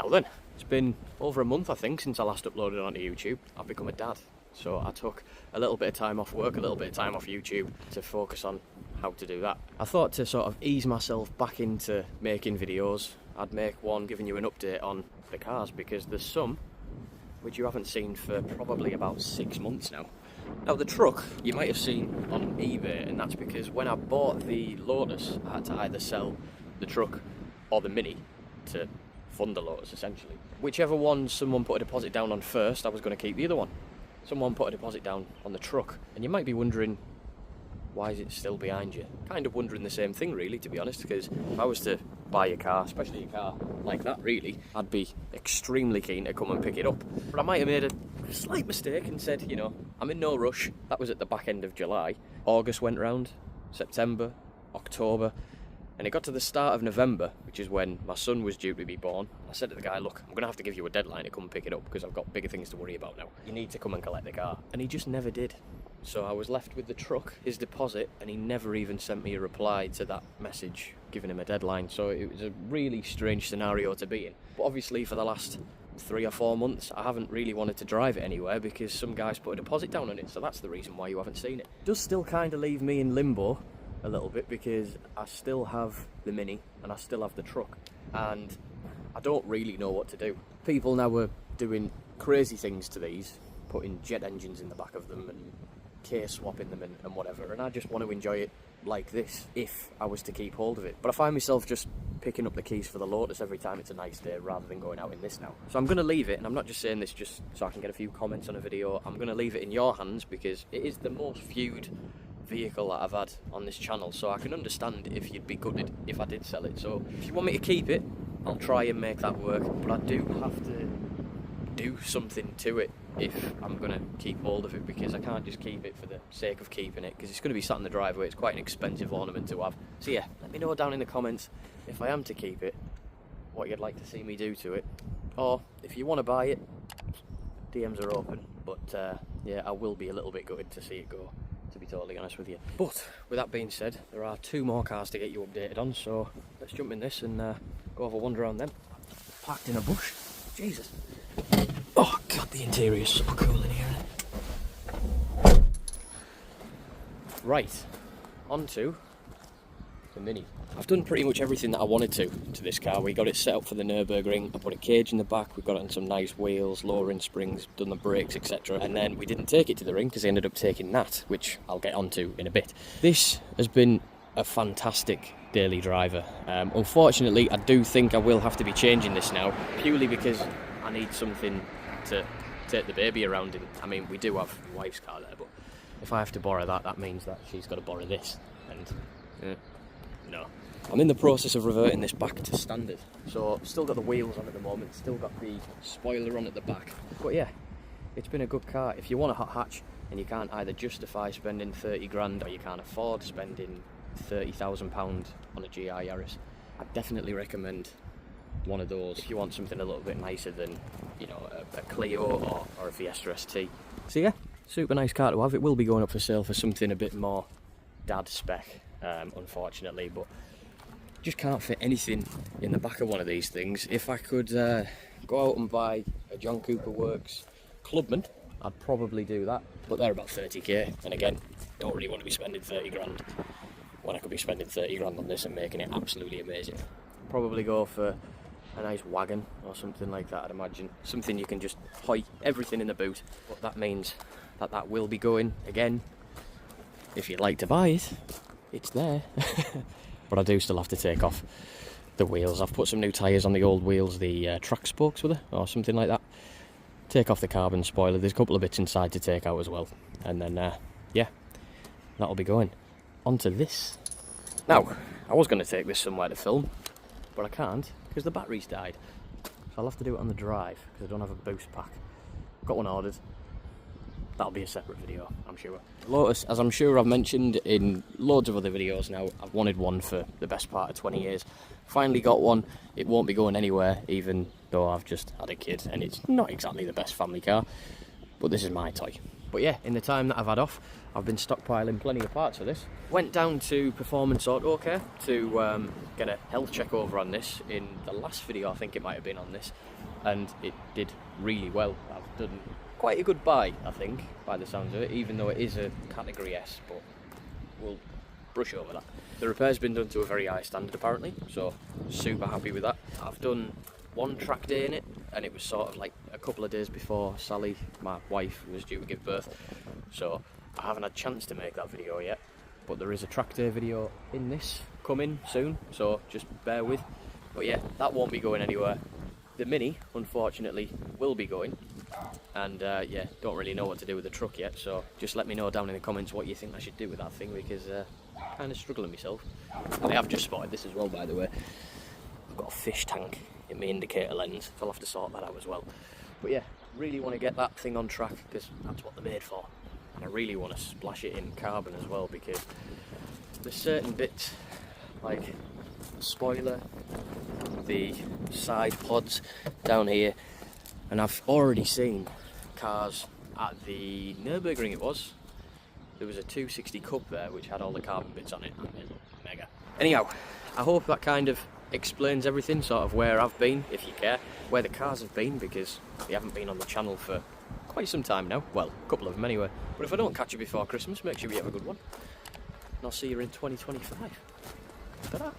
now then. It's been over a month, I think, since I last uploaded onto YouTube. I've become a dad. So I took a little bit of time off work, a little bit of time off YouTube to focus on how to do that. I thought to sort of ease myself back into making videos, I'd make one giving you an update on the cars, because there's some which you haven't seen for probably about 6 months now. Now the truck you might have seen on eBay, and that's because when I bought the Lotus I had to either sell the truck or the Mini to fund the Lotus essentially. Whichever one someone put a deposit down on first, I was going to keep the other one. Someone put a deposit down on the truck, and you might be wondering, why is it still behind you? Kind of wondering the same thing really, to be honest, because if I was to buy a car, especially a car like that really, I'd be extremely keen to come and pick it up. But I might have made a slight mistake and said, you know, I'm in no rush. That was at the back end of July. August went round, September, October, and it got to the start of November, which is when my son was due to be born. I said to the guy, look, I'm going to have to give you a deadline to come and pick it up because I've got bigger things to worry about now. You need to come and collect the car. And he just never did. So I was left with the truck, his deposit, and he never even sent me a reply to that message giving him a deadline. So it was a really strange scenario to be in. But obviously for the last 3 or 4 months, I haven't really wanted to drive it anywhere because some guys put a deposit down on it. So that's the reason why you haven't seen it. It does still kind of leave me in limbo a little bit because I still have the Mini and I still have the truck, and I don't really know what to do. People now are doing crazy things to these, putting jet engines in the back of them and case swapping them and whatever, and I just want to enjoy it like this if I was to keep hold of it. But I find myself just picking up the keys for the Lotus every time it's a nice day rather than going out in this now. So I'm going to leave it, and I'm not just saying this just so I can get a few comments on a video. I'm going to leave it in your hands because it is the most viewed vehicle that I've had on this channel, so I can understand if you'd be gutted if I did sell it. So if you want me to keep it, I'll try and make that work, but I do have to do something to it if I'm going to keep hold of it, because I can't just keep it for the sake of keeping it, because it's going to be sat in the driveway. It's quite an expensive ornament to have. So yeah, let me know down in the comments if I am to keep it, what you'd like to see me do to it, or if you want to buy it, DMs are open. But yeah, I will be a little bit gutted to see it go, to be totally honest with you. But with that being said, there are 2 more cars to get you updated on, so let's jump in this and go have a wander around them. Parked in a bush. Jesus. Oh god, the interior is so cool in here, isn't it? Right, on to the Mini. I've done pretty much everything that I wanted to this car. We got it set up for the Nürburgring. I put a cage in the back, we got it on some nice wheels, lowering springs, done the brakes, etc. And then we didn't take it to the ring because I ended up taking that, which I'll get onto in a bit. This has been a fantastic daily driver. Unfortunately, I do think I will have to be changing this now, purely because I need something to take the baby around in. I mean, we do have my wife's car there, but if I have to borrow that, that means that she's got to borrow this, and no. I'm in the process of reverting this back to standard. So still got the wheels on at the moment, still got the spoiler on at the back. But yeah, it's been a good car. If you want a hot hatch and you can't either justify spending 30 grand or you can't afford spending £30,000 on a GI Yaris, I definitely recommend one of those if you want something a little bit nicer than, you know, a Clio or a Fiesta ST. So yeah, super nice car to have. It will be going up for sale for something a bit more dad spec, unfortunately, but just can't fit anything in the back of one of these things. If I could go out and buy a John Cooper Works Clubman, I'd probably do that, but they're about 30k, and again, don't really want to be spending 30 grand when I could be spending 30 grand on this and making it absolutely amazing. Probably go for a nice wagon or something like that, I'd imagine. Something you can just hoik everything in the boot, but that means that that will be going again. If you'd like to buy it, it's there. But I do still have to take off the wheels. I've put some new tyres on the old wheels, the track spokes with it, or something like that. Take off the carbon spoiler. There's a couple of bits inside to take out as well. And then, yeah, that'll be going. Onto this. Now, I was going to take this somewhere to film, but I can't because the battery's died. So I'll have to do it on the drive because I don't have a boost pack. Got one ordered. That'll be a separate video, I'm sure. Lotus, as I'm sure I've mentioned in loads of other videos now, I've wanted one for the best part of 20 years. Finally got one. It won't be going anywhere, even though I've just had a kid, and it's not exactly the best family car, but this is my toy. But yeah, in the time that I've had off, I've been stockpiling plenty of parts for this. Went down to Performance Auto Care to get a health check over on this in the last video, I think it might have been on this, and it did really well. I've done quite a good buy, I think, by the sounds of it, even though it is a category S, but we'll brush over that. The repair's been done to a very high standard apparently, so super happy with that. I've done one track day in it, and it was sort of like a couple of days before Sally, my wife, was due to give birth, so I haven't had a chance to make that video yet, but there is a track day video in this coming soon, so just bear with. But yeah, that won't be going anywhere. The Mini, unfortunately, will be going, and yeah, don't really know what to do with the truck yet, so just let me know down in the comments what you think I should do with that thing, because I'm kind of struggling myself. And I have just spotted this as well, by the way. I've got a fish tank in my indicator lens, so I'll have to sort that out as well. But yeah, really want to get that thing on track, because that's what they're made for. And I really want to splash it in carbon as well, because there's certain bits, like the spoiler, the side pods down here, and I've already seen cars at the Nürburgring it was. There was a 260 Cup there which had all the carbon bits on it, and it looked mega. Anyhow, I hope that kind of explains everything, sort of where I've been, if you care, where the cars have been, because they haven't been on the channel for quite some time now. Well, a couple of them anyway. But if I don't catch you before Christmas, make sure you have a good one. And I'll see you in 2025. Ta-da!